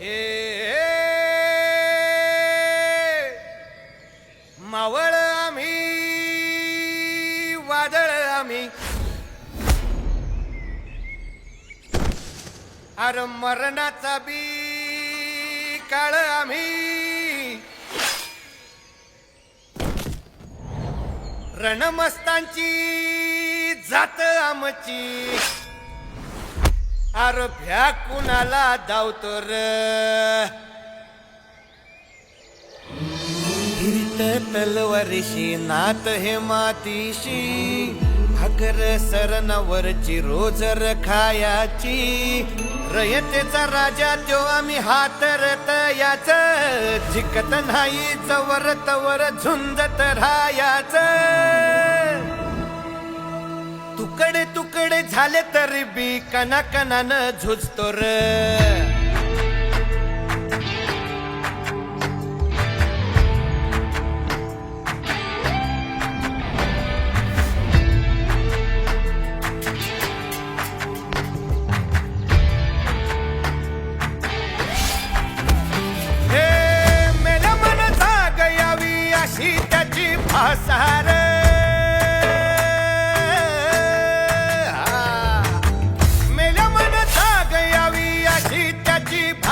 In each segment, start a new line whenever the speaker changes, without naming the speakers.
हे मावळ आम्ही वादळ आम्ही अरे मरणाचा बी काळ आम्ही रणमस्तांची जात आमची अरे भ्या कुणाला धावतो र हिरीत तलवारीशी नात हे मातीशी भाकर सरणावरची रोजर खायाची रयतेचा राजा त्यो आम्ही हातरत याच जिकत नाही जवर तवर झुंजत राहायाच तुकडे तुकडे झाले तरी बी कणाकणानं झुजतो र मेल्या मन जाग यावी अशी त्याची भासार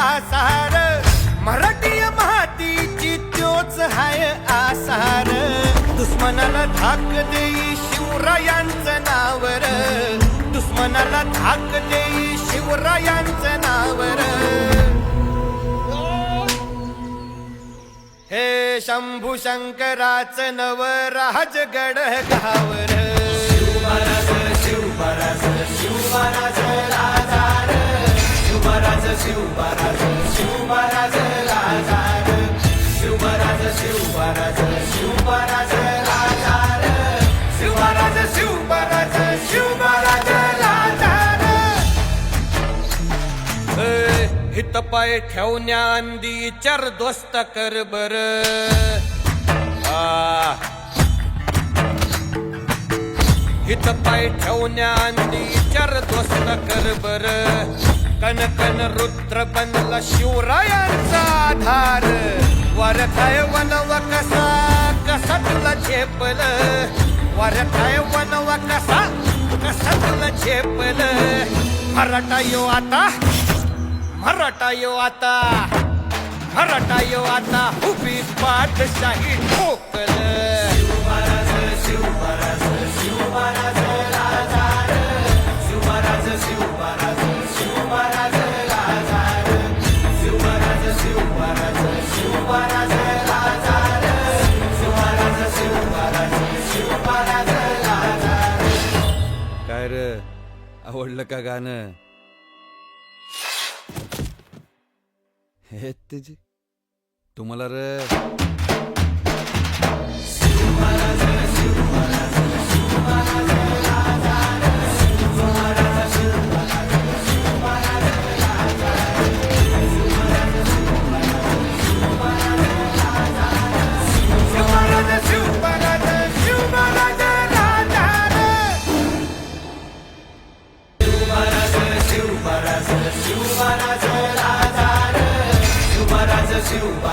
आसार मराठी मातीची त्योच हाय आसार दुश्मनाला धाक देई शिवरायांचं नावर दुश्मनाला धाक देई शिवरायांचं नावर हे शंभू शंकराचं नव राजगड गावर शिवराज शिवराज शिवराज राजार शिवराज शिवराज शिवराज राजार शिवराज शिवराज शिवराज राजार शिवराज शिवराज शिवराज राजार हित पाय ठेवण्या अंदी चर दोस्त कर बर हित पाय ठेवण्या अंदी चर दोस्त कर बर कन कन रुद्र बनला शिवरायांचा आधार वारखाय वनवा कसा कसा तुला झेपल वारखाय वनवा कसा कसा तुला झेपल मराठा यो आता मराठा यो आता मराठा यो आता उभी पाठशाही ठोकल शिवराज शिवराज शिवराज राजार शिवराज शिवराज शिवराज राजार शिवराज शिवराज शिवराज राजार शिवराज शिवराज शिवराज राजार
काय रे आवडलं का गाणं हे तुझी तुम्हाला रे
शिवराज शिवराज शिवराज राजार शिवराज शिवराज शिवराज राजार शिवराज शिवराज शिवराज शिवराज राजार शिवराज शिवराज शिवराज राजार शिवराज शिवराज